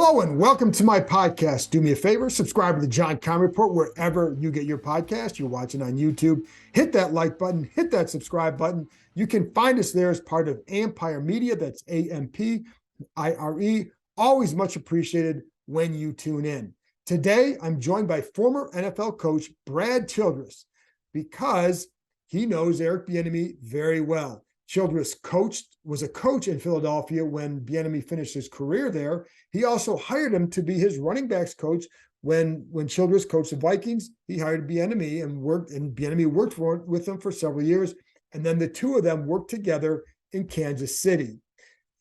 Hello and welcome to my podcast. Do me a favor, subscribe to the Keim Report wherever you get your podcast. You're watching on YouTube. Hit that like button, hit that subscribe button. You can find us there as part of Ampire Media. That's Ampire. Always much appreciated when you tune in. Today, I'm joined by former NFL coach Brad Childress because he knows Eric Bienemy very well. Childress was a coach in Philadelphia when Bienemy finished his career there. He also hired him to be his running backs coach when Childress coached the Vikings. He hired Bienemy and Bienemy worked with him for several years. And then the two of them worked together in Kansas City.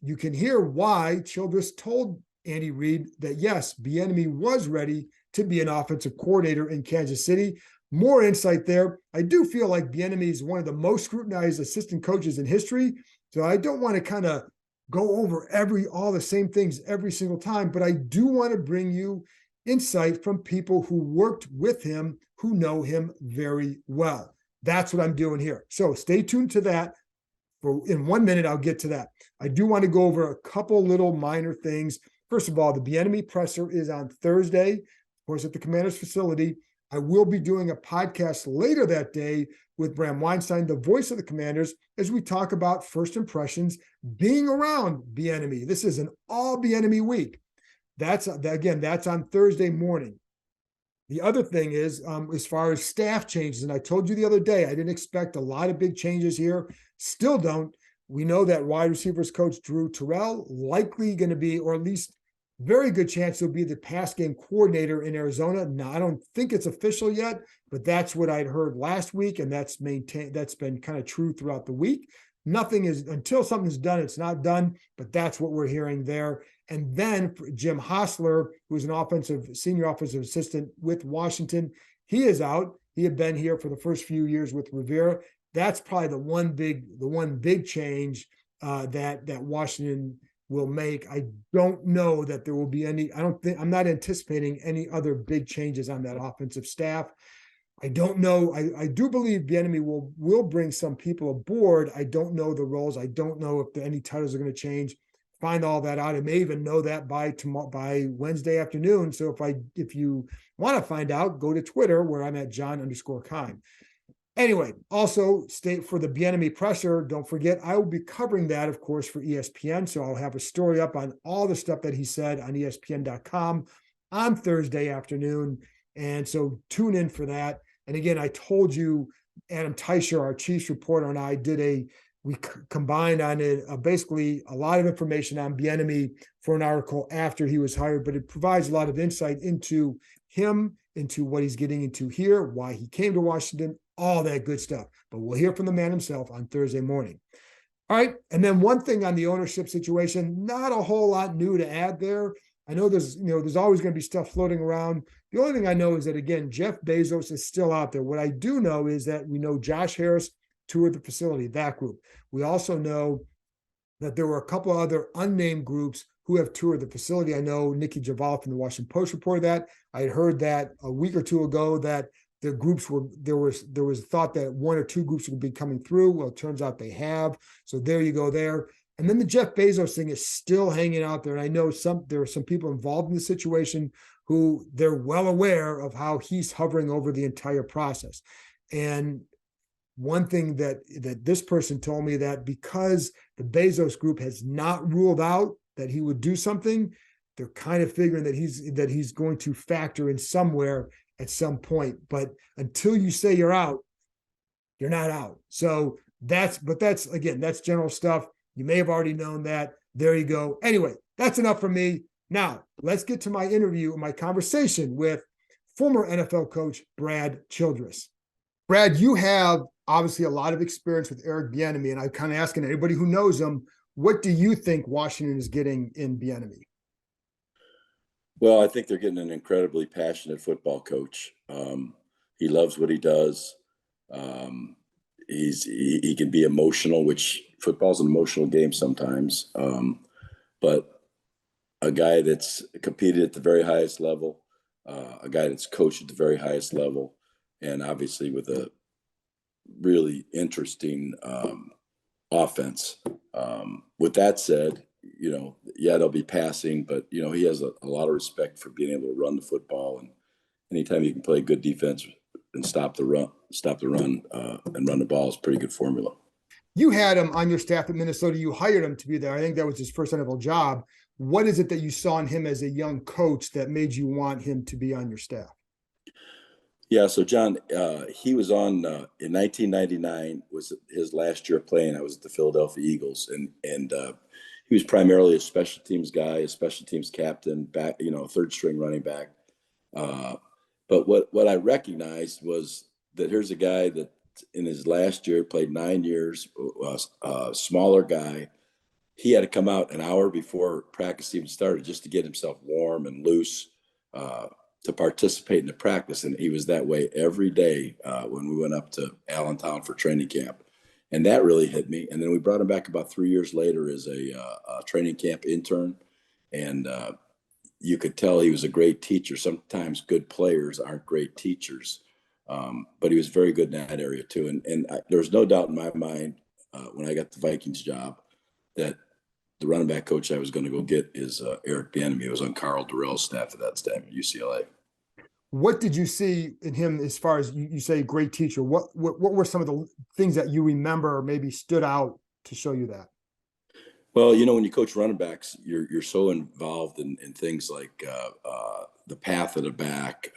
You can hear why Childress told Andy Reid that yes, Bienemy was ready to be an offensive coordinator in Kansas City. More insight there. I do feel like Bienemy is one of the most scrutinized assistant coaches in history. So I don't want to kind of go over all the same things every single time, but I do want to bring you insight from people who worked with him, who know him very well. That's what I'm doing here. So stay tuned to that. In 1 minute, I'll get to that. I do want to go over a couple little minor things. First of all, the Bienemy presser is on Thursday, of course, at the Commander's facility. I will be doing a podcast later that day with Bram Weinstein, the voice of the Commanders, as we talk about first impressions being around Bienemy. This is an all Bienemy week. That's on Thursday morning. The other thing is, as far as staff changes, and I told you the other day, I didn't expect a lot of big changes here. Still don't. We know that wide receivers coach Drew Terrell likely going to be, or at least very good chance he'll be the pass game coordinator in Arizona. Now, I don't think it's official yet, but that's what I'd heard last week, and that's been kind of true throughout the week. Nothing is, until something's done, it's not done, but that's what we're hearing there. And then Jim Hostler, who's an senior offensive assistant with Washington, he is out. He had been here for the first few years with Rivera. That's probably the one big change that Washington will make. I don't know that there will be any. I'm not anticipating any other big changes on that offensive staff. I don't know. I do believe Bienemy will bring some people aboard. I don't know the roles. I don't know if any titles are going to change. Find all that out. I may even know that by Wednesday afternoon. So if you want to find out, go to Twitter where I'm at John_Keim. Anyway, also state for the Bienemy presser, don't forget, I will be covering that, of course, for ESPN. So I'll have a story up on all the stuff that he said on ESPN.com on Thursday afternoon. And so tune in for that. And again, I told you, Adam Teicher, our Chiefs reporter, and I we combined on it basically a lot of information on Bienemy for an article after he was hired, but it provides a lot of insight into him, into what he's getting into here, why he came to Washington, all that good stuff. But we'll hear from the man himself on Thursday morning. All right. And then one thing on the ownership situation, not a whole lot new to add there. I know there's always going to be stuff floating around. The only thing I know is that, again, Jeff Bezos is still out there. What I do know is that we know Josh Harris toured the facility, that group. We also know that there were a couple of other unnamed groups who have toured the facility. I know Nikki Javal from the Washington Post reported that. I had heard that a week or two ago that the groups there was thought that one or two groups would be coming through. Well, it turns out they have. So there you go there. And then the Jeff Bezos thing is still hanging out there. And I know there are some people involved in the situation who they're well aware of how he's hovering over the entire process. And one thing that this person told me, that because the Bezos group has not ruled out that he would do something, they're kind of figuring that he's going to factor in somewhere at some point. But until you say you're out, you're not out. So that's general stuff. You may have already known that. There you go. Anyway, that's enough from me. Now, let's get to my conversation with former NFL coach Brad Childress. Brad, you have obviously a lot of experience with Eric Bienemy, and I'm kind of asking anybody who knows him, what do you think Washington is getting in Bienemy? Well, I think they're getting an incredibly passionate football coach. He loves what he does. He can be emotional, which football's an emotional game sometimes. But a guy that's competed at the very highest level, a guy that's coached at the very highest level, and obviously with a really interesting offense. With that said, they'll be passing, but he has a lot of respect for being able to run the football, and anytime you can play good defense and stop the run, and run the ball is a pretty good formula. You had him on your staff at Minnesota. You hired him to be there. I think that was his first NFL job. What is it that you saw in him as a young coach that made you want him to be on your staff? Yeah, so John, he was on in 1999 was his last year playing. I was at the Philadelphia Eagles, and he was primarily a special teams guy, a special teams captain, back, third string running back. But what I recognized was that here's a guy that in his last year played 9 years, a smaller guy. He had to come out an hour before practice even started just to get himself warm and loose to participate in the practice. And he was that way every day when we went up to Allentown for training camp. And that really hit me. And then we brought him back about 3 years later as a training camp intern. And you could tell he was a great teacher. Sometimes good players aren't great teachers, but he was very good in that area too. And there was no doubt in my mind when I got the Vikings job that the running back coach I was going to go get is Eric Bienemy. He was on Carl Durrell's staff at that time at UCLA. What did you see in him as far as you say great teacher? What were some of the things that you remember or maybe stood out to show you that? Well, when you coach running backs, you're so involved in things like the path of the back,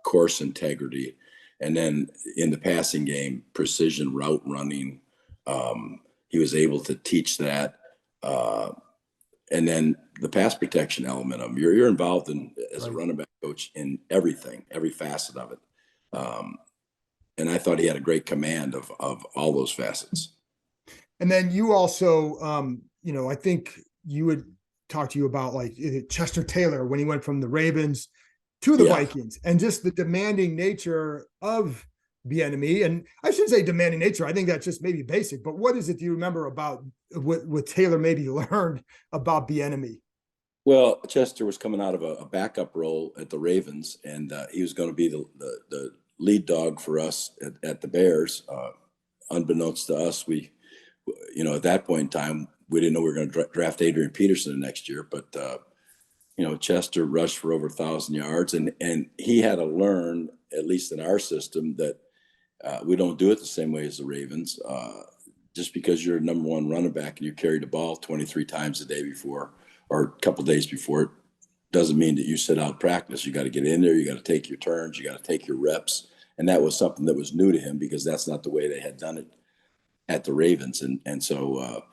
course integrity, and then in the passing game, precision route running. He was able to teach that. And then the pass protection element of them, you're involved in as a running back coach in everything, every facet of it. And I thought he had a great command of all those facets. And then you also, I think you would talk to you about like Chester Taylor when he went from the Ravens to the Vikings, and just the demanding nature of Bienemy. And I shouldn't say demanding nature. I think that's just maybe basic, but what is it do you remember about what Taylor maybe learned about Bienemy? Well, Chester was coming out of a backup role at the Ravens, and he was going to be the lead dog for us at the Bears. Unbeknownst to us, we, at that point in time, we didn't know we were going to draft Adrian Peterson the next year, but Chester rushed for over 1,000 yards, and he had to learn, at least in our system, that we don't do it the same way as the Ravens. Just because you're a number one running back and you carry the ball 23 times a day before, or a couple of days before, it doesn't mean that you sit out practice. You got to get in there. You got to take your turns. You got to take your reps. And that was something that was new to him because that's not the way they had done it at the Ravens. And so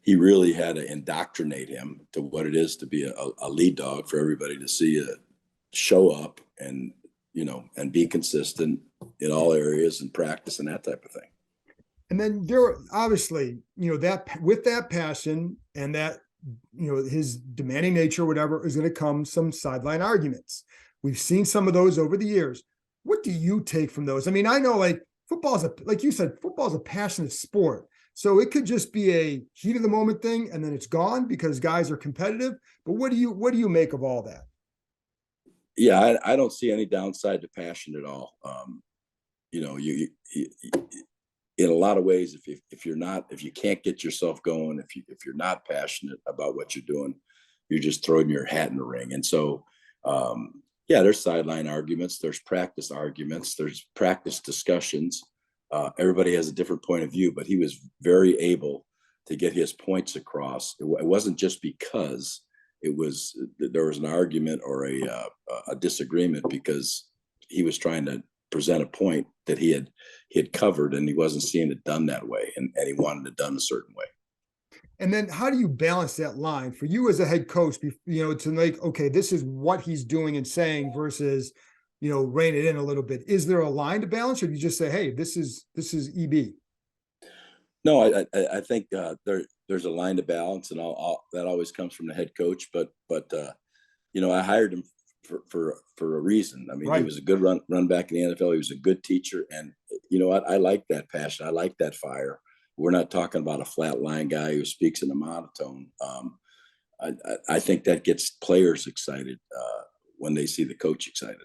he really had to indoctrinate him to what it is to be a lead dog for everybody to see show up and be consistent in all areas and practice and that type of thing. And then there obviously, that with that passion and that, his demanding nature, whatever, is going to come some sideline arguments. We've seen some of those over the years. What do you take from those? I mean, I know like like you said, football is a passionate sport. So it could just be a heat of the moment thing and then it's gone because guys are competitive. But what do you make of all that? Yeah, I don't see any downside to passion at all. You in a lot of ways, if you can't get yourself going, if you're not passionate about what you're doing, you're just throwing your hat in the ring. And so, there's sideline arguments, there's practice arguments, there's practice discussions. Everybody has a different point of view, but he was very able to get his points across. It wasn't just because there was an argument or a disagreement, because he was trying to present a point that he had covered and he wasn't seeing it done that way, and he wanted it done a certain way. And then how do you balance that line for you as a head coach, to like, okay, this is what he's doing and saying versus, rein it in a little bit? Is there a line to balance, or do you just say, hey, this is EB? No, I think there's a line to balance, and that always comes from the head coach. But I hired him for a reason. I mean, right. He was a good run back in the NFL. He was a good teacher, and you know what? I like that passion. I like that fire. We're not talking about a flat line guy who speaks in a monotone. I think that gets players excited when they see the coach excited.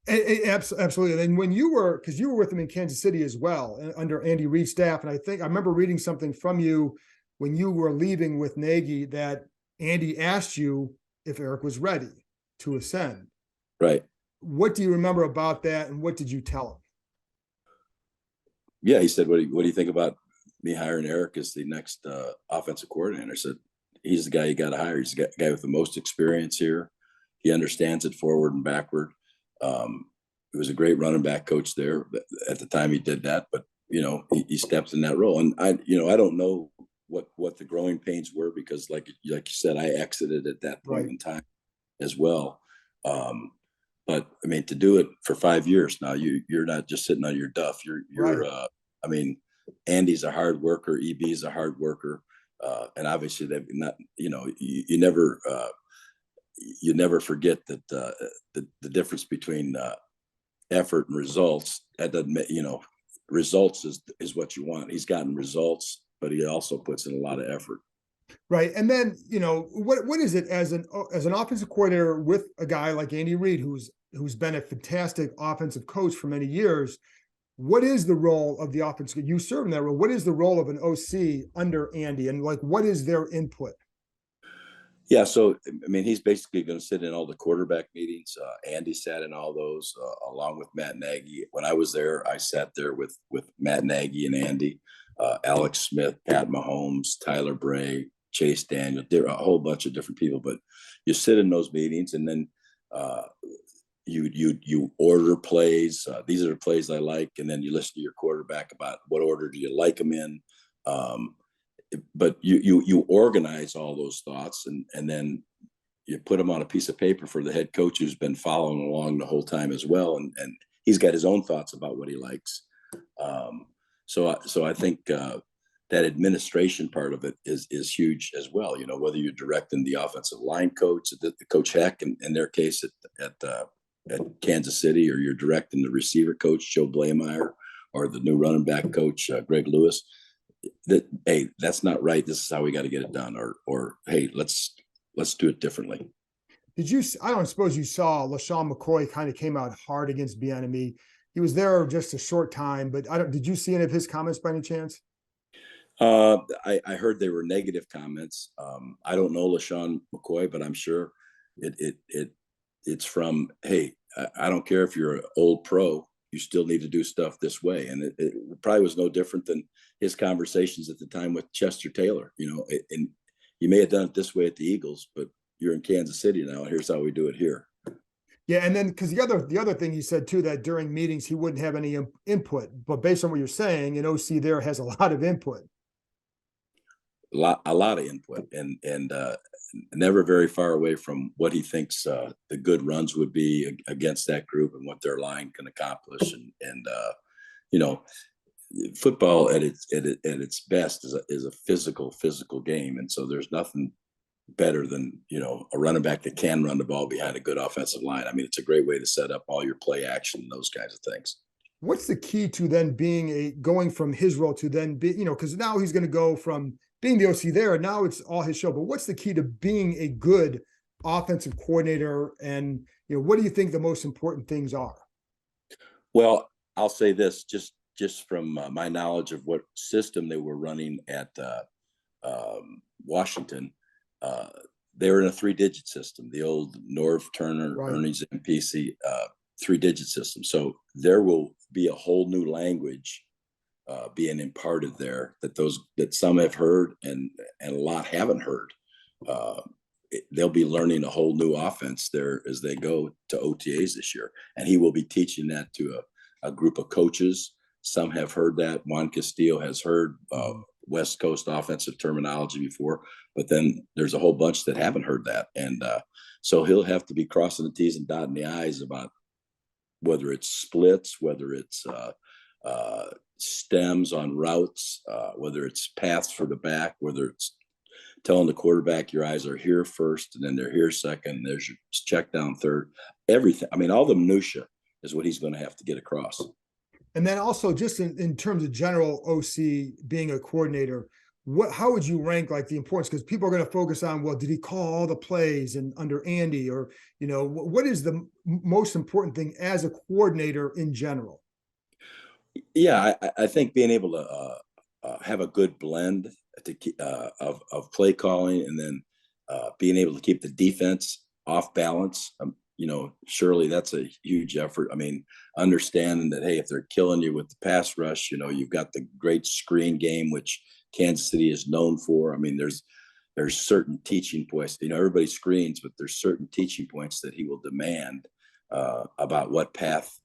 Absolutely. And when because you were with him in Kansas City as well, under Andy Reid's staff. And I remember reading something from you when you were leaving with Nagy that, Andy asked you if Eric was ready to ascend. Right. What do you remember about that, and what did you tell him? Yeah, he said, what do you think about me hiring Eric as the next offensive coordinator? I said, he's the guy you got to hire. He's the guy with the most experience here. He understands it forward and backward. He was a great running back coach there at the time he did that, but he stepped in that role. And I don't know what the growing pains were, because like you said, I exited at that point in time as well. But I mean, to do it for 5 years now, you're not just sitting on your duff. You're right. I mean, Andy's a hard worker. EB's a hard worker. And obviously they've not, you never forget that the difference between effort and results. That doesn't, results is what you want. He's gotten results, but he also puts in a lot of effort. Right. And then, what is it as an offensive coordinator with a guy like Andy Reid, who's been a fantastic offensive coach for many years? What is the role of the offense? You serve in that role. What is the role of an OC under Andy, and what is their input? Yeah, so I mean, he's basically going to sit in all the quarterback meetings. Andy sat in all those, along with Matt Nagy. When I was there, I sat there with Matt Nagy and Andy, Alex Smith, Pat Mahomes, Tyler Bray, Chase Daniel. There are a whole bunch of different people, but you sit in those meetings, and then you order plays. These are the plays I like, and then you listen to your quarterback about what order do you like them in. But you organize all those thoughts, and then you put them on a piece of paper for the head coach, who's been following along the whole time as well, and he's got his own thoughts about what he likes. So I think that administration part of it is huge as well. Whether you're directing the offensive line coach, the Coach Heck, in their case at Kansas City, or you're directing the receiver coach Joe Blameyer, or the new running back coach Greg Lewis. That, hey, that's not right. This is how we got to get it done, or hey, let's do it differently. I don't suppose you saw LaShawn McCoy kind of came out hard against Bieniemy. He was there just a short time, but did you see any of his comments by any chance? I heard they were negative comments. I don't know LaShawn McCoy, but I'm sure it's from, hey, I don't care if you're an old pro, you still need to do stuff this way. And it probably was no different than his conversations at the time with Chester Taylor, and you may have done it this way at the Eagles, but you're in Kansas City now, and here's how we do it here. Yeah. And then, because the other thing he said too, that during meetings, he wouldn't have any input, but based on what you're saying, an OC there has a lot of input. A lot of input, and never very far away from what he thinks the good runs would be against that group, and what their line can accomplish. And football at its best is a physical game, and so there's nothing better than a running back that can run the ball behind a good offensive line. I mean, it's a great way to set up all your play action and those kinds of things. What's the key to then going from his role to then be, because now he's going to go from being the OC there, and now it's all his show. But what's the key to being a good offensive coordinator? And, what do you think the most important things are? Well, I'll say this, just from my knowledge of what system they were running at Washington, they were in a 3-digit system, the old Norv Turner, right, Earnings MPC 3-digit system. So there will be a whole new language being imparted there that some have heard and a lot haven't heard. They'll be learning a whole new offense there as they go to OTAs this year, and he will be teaching that to a group of coaches. Some have heard that. Juan Castillo has heard West Coast offensive terminology before, but then there's a whole bunch that haven't heard that, and so he'll have to be crossing the T's and dotting the I's about whether it's splits, whether it's stems on routes, whether it's paths for the back, whether it's telling the quarterback your eyes are here first and then they're here second, and there's your check down third, everything. I mean, all the minutia is what he's going to have to get across. And then also just in terms of general OC being a coordinator, how would you rank like the importance? Because people are going to focus on, well, did he call all the plays and under Andy, or, what is the most important thing as a coordinator in general? Yeah, I think being able to have a good blend of play calling, and then being able to keep the defense off balance. Surely that's a huge effort. I mean, understanding that, hey, if they're killing you with the pass rush, you've got the great screen game, which Kansas City is known for. I mean, there's certain teaching points. Everybody screens, but there's certain teaching points that he will demand about what path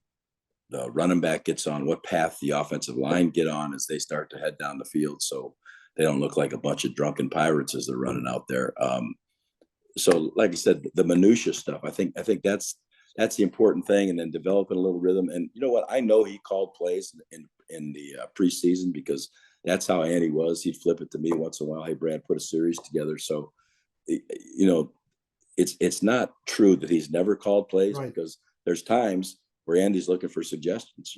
the running back gets on, what path the offensive line get on as they start to head down the field, so they don't look like a bunch of drunken pirates as they're running out there. So, like I said, the minutia stuff, I think that's the important thing, and then developing a little rhythm. And you know what? I know he called plays in the preseason because that's how Andy was. He'd flip it to me once in a while. Hey, Brad, put a series together. So, it's not true that he's never called plays, right? Because there's times where Andy's looking for suggestions.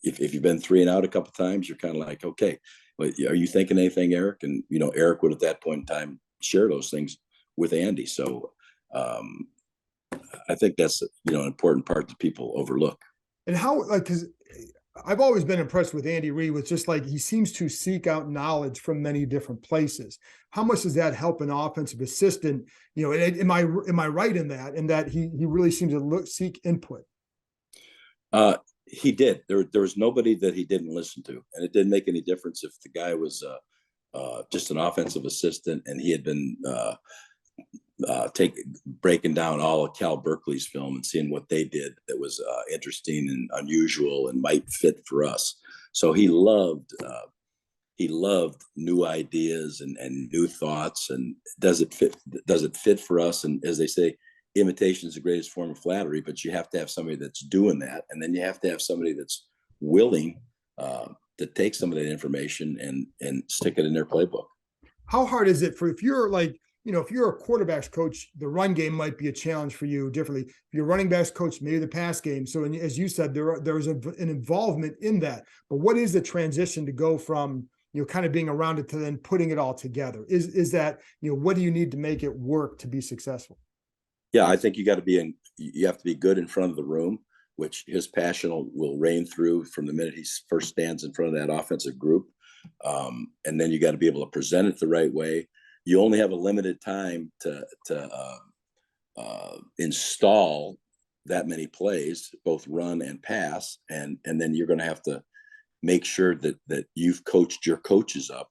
If you've been 3 and out a couple of times, you're kind of like, okay, are you thinking anything, Eric? And Eric would at that point in time share those things with Andy. So I think that's an important part that people overlook. And how, because I've always been impressed with Andy Reid with just he seems to seek out knowledge from many different places. How much does that help an offensive assistant? Am I right in that? And that he really seems to seek input. He did. There was nobody that he didn't listen to, and it didn't make any difference if the guy was just an offensive assistant and he had been breaking down all of Cal Berkeley's film and seeing what they did that was interesting and unusual and might fit for us. So he loved new ideas and new thoughts, and does it fit for us? And as they say, imitation is the greatest form of flattery, but you have to have somebody that's doing that, and then you have to have somebody that's willing to take some of that information and stick it in their playbook. How hard is it if you're if you're a quarterback's coach, the run game might be a challenge for you differently. If you're a running backs coach, maybe the pass game. So, as you said, there's an involvement in that. But what is the transition to go from kind of being around it to then putting it all together? Is that what do you need to make it work to be successful? Yeah, I think you have to be good in front of the room, which his passion will reign through from the minute he first stands in front of that offensive group. And then you got to be able to present it the right way. You only have a limited time to install that many plays, both run and pass, and then you're going to have to make sure that you've coached your coaches up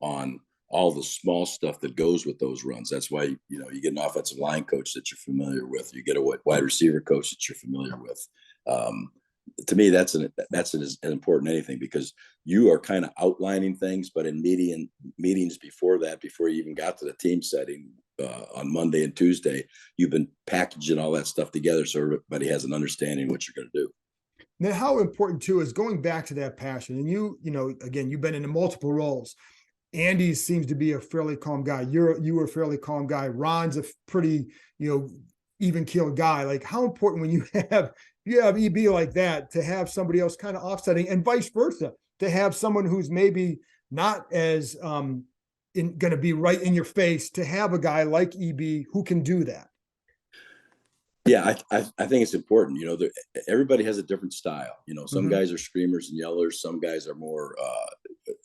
on all the small stuff that goes with those runs. That's why you get an offensive line coach that you're familiar with. You get a wide receiver coach that you're familiar with. To me, that's as important as anything, because you are kind of outlining things, but in meetings before that, before you even got to the team setting on Monday and Tuesday, you've been packaging all that stuff together so everybody has an understanding of what you're going to do. Now, how important too is going back to that passion. And again, you've been in multiple roles. Andy seems to be a fairly calm guy. You were a fairly calm guy. Ron's a pretty, even keeled guy. How important when you have EB like that to have somebody else kind of offsetting, and vice versa, to have someone who's maybe not as going to be right in your face, to have a guy like EB who can do that. Yeah, I think it's important. Everybody has a different style. Some guys are screamers and yellers. Some guys are more,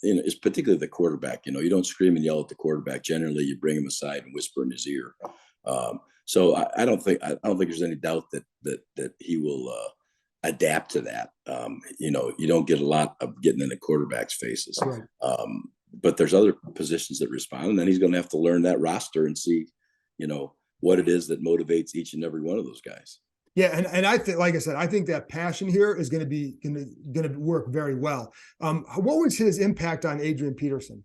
it's particularly the quarterback. You don't scream and yell at the quarterback. Generally, you bring him aside and whisper in his ear. So I don't think there's any doubt that he will adapt to that. You don't get a lot of getting in the quarterback's faces. Right. But there's other positions that respond, and then he's going to have to learn that roster and see, what it is that motivates each and every one of those guys. Yeah, and I think, like I said, I think that passion here is going to work very well. What was his impact on Adrian Peterson?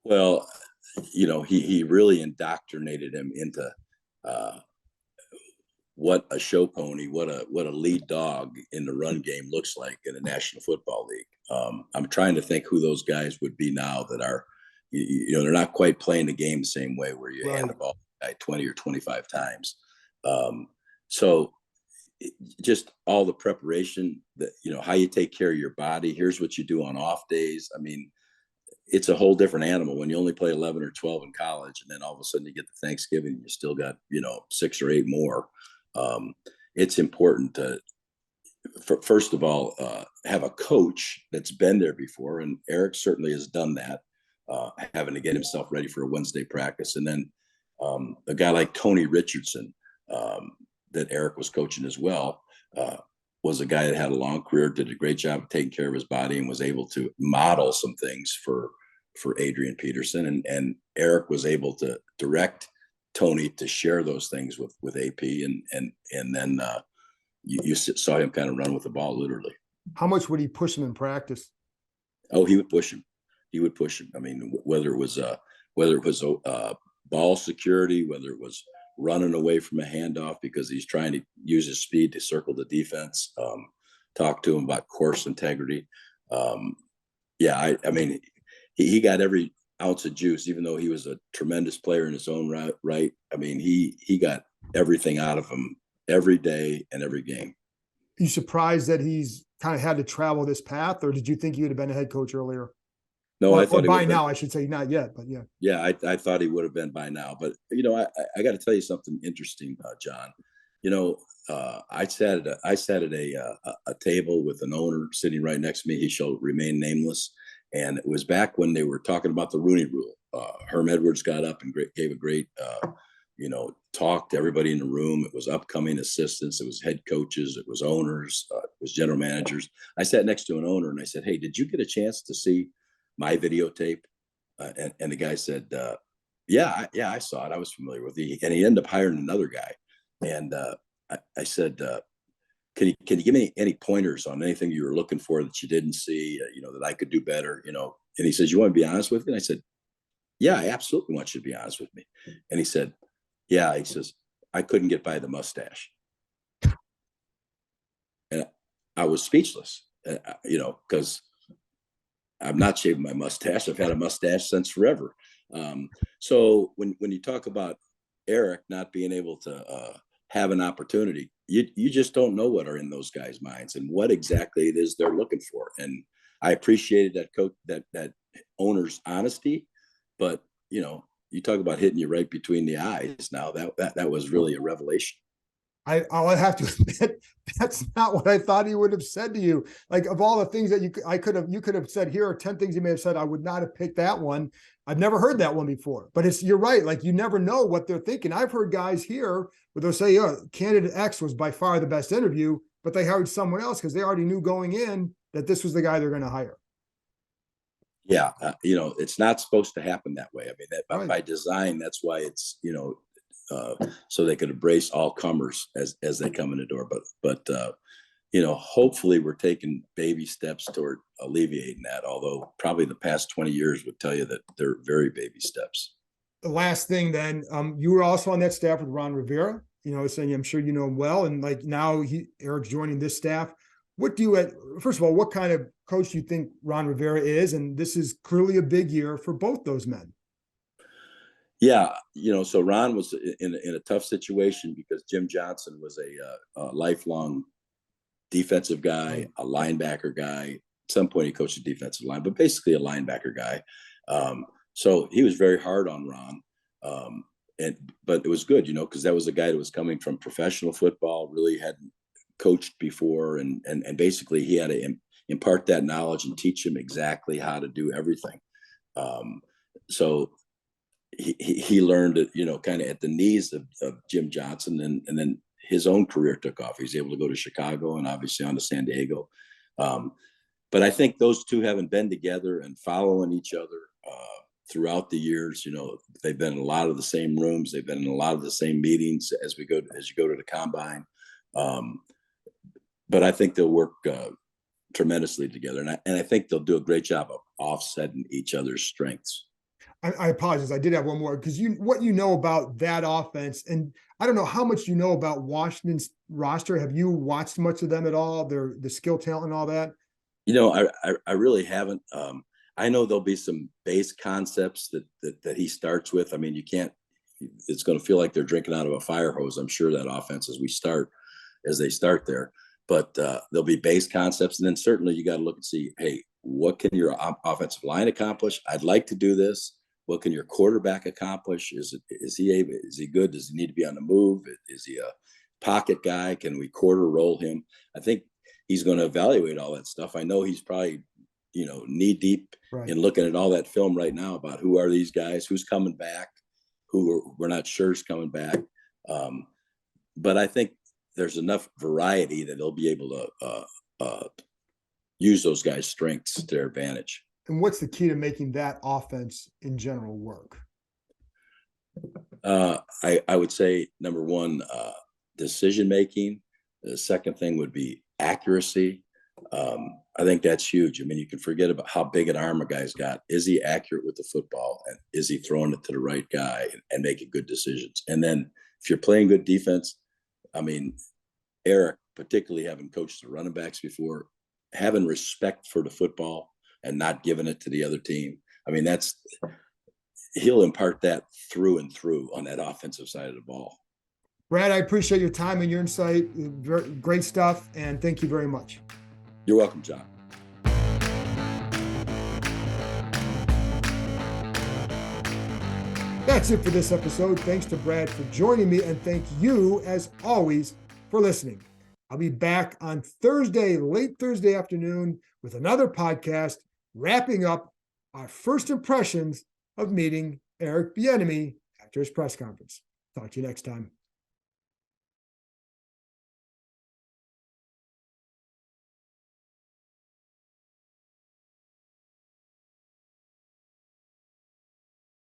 Well, he really indoctrinated him into what a show pony, what a lead dog in the run game looks like in the National Football League. I'm trying to think who those guys would be now that are, they're not quite playing the game the same way, where you hand the ball 20 or 25 times. So just all the preparation, that how you take care of your body. Here's what you do on off days. I mean, it's a whole different animal when you only play 11 or 12 in college, and then all of a sudden you get to Thanksgiving, you still got 6 or 8 more. It's important to, first of all, have a coach that's been there before, and Eric certainly has done that. having to get himself ready for a Wednesday practice. And then a guy like Tony Richardson, that Eric was coaching as well, was a guy that had a long career, did a great job of taking care of his body, and was able to model some things for Adrian Peterson. And Eric was able to direct Tony to share those things with AP. And then you saw him kind of run with the ball, literally. How much would he push him in practice? Oh, he would push him. He would push him. I mean, whether it was ball security, whether it was running away from a handoff because he's trying to use his speed to circle the defense, talk to him about course integrity. I mean, he got every ounce of juice, even though he was a tremendous player in his own right. I mean, he got everything out of him every day and every game. Are you surprised that he's kind of had to travel this path, or did you think he would have been a head coach earlier? No, I thought by now, I should say, not yet, but yeah. Yeah, I thought he would have been by now. But, I got to tell you something interesting, John. I sat at a table with an owner sitting right next to me. He shall remain nameless. And it was back when they were talking about the Rooney Rule. Herm Edwards got up and gave a great, talk to everybody in the room. It was upcoming assistants. It was head coaches. It was owners. It was general managers. I sat next to an owner and I said, "Hey, did you get a chance to see my videotape?" And the guy said, yeah, I saw it. I was familiar with it. And he ended up hiring another guy. And I said, can you give me any pointers on anything you were looking for that you didn't see, that I could do better, And he says, "You want to be honest with me?" And I said, "Yeah, I absolutely want you to be honest with me." And he said, "Yeah," he says, "I couldn't get by the mustache." And I was speechless, because I'm not shaving my mustache. I've had a mustache since forever. So when you talk about Eric not being able to have an opportunity, you just don't know what are in those guys' minds and what exactly it is they're looking for. And I appreciated that coach, that owner's honesty, but you talk about hitting you right between the eyes. Now that was really a revelation. I'll have to admit, that's not what I thought he would have said to you. Like, of all the things that you could have said, here are 10 things you may have said, I would not have picked that one. I've never heard that one before, but you're right. Like, you never know what they're thinking. I've heard guys here where they'll say, candidate X was by far the best interview, but they hired someone else because they already knew going in that this was the guy they're going to hire. Yeah. It's not supposed to happen that way. I mean, Right. By design, that's why it's, so they could embrace all comers as they come in the door. But hopefully we're taking baby steps toward alleviating that. Although probably the past 20 years would tell you that they're very baby steps. The last thing then, you were also on that staff with Ron Rivera, saying I'm sure you know him well. And like now Eric's joining this staff. First of all, what kind of coach do you think Ron Rivera is? And this is clearly a big year for both those men. Yeah, so Ron was in a tough situation because Jim Johnson was a lifelong defensive guy, a linebacker guy. At some point, he coached the defensive line, but basically a linebacker guy. So he was very hard on Ron, but it was good, because that was a guy that was coming from professional football, really hadn't coached before, and basically he had to impart that knowledge and teach him exactly how to do everything. So he learned it, kind of at the knees of Jim Johnson, and then his own career took off. He was able to go to Chicago and obviously on to San Diego. But I think those two having been together and following each other throughout the years, they've been in a lot of the same rooms. They've been in a lot of the same meetings as you go to the combine. But I think they'll work tremendously together. And I think they'll do a great job of offsetting each other's strengths. I apologize. I did have one more because what you know about that offense, and I don't know how much you know about Washington's roster. Have you watched much of them at all? The skill talent and all that? I really haven't. I know there'll be some base concepts that he starts with. I mean, it's going to feel like they're drinking out of a fire hose. I'm sure that offense as they start there, but there'll be base concepts. And then certainly you got to look and see, hey, what can your offensive line accomplish? I'd like to do this. What can your quarterback accomplish? Is he good? Does he need to be on the move? Is he a pocket guy? Can we quarter roll him? I think he's going to evaluate all that stuff. I know he's probably knee deep Right. in looking at all that film right now about who are these guys, who's coming back, we're not sure is coming back. But I think there's enough variety that they'll be able to use those guys' strengths to their advantage. And what's the key to making that offense in general work? I would say, number one, decision making. The second thing would be accuracy. I think that's huge. I mean, you can forget about how big an arm a guy's got. Is he accurate with the football, and is he throwing it to the right guy and making good decisions? And then if you're playing good defense, I mean, Eric, particularly having coached the running backs before, having respect for the football and not giving it to the other team. I mean, he'll impart that through and through on that offensive side of the ball. Brad, I appreciate your time and your insight. Great stuff, and thank you very much. You're welcome, John. That's it for this episode. Thanks to Brad for joining me, and thank you, as always, for listening. I'll be back on Thursday, late Thursday afternoon, with another podcast, wrapping up our first impressions of meeting Eric Bienemy after his press conference. Talk to you next time.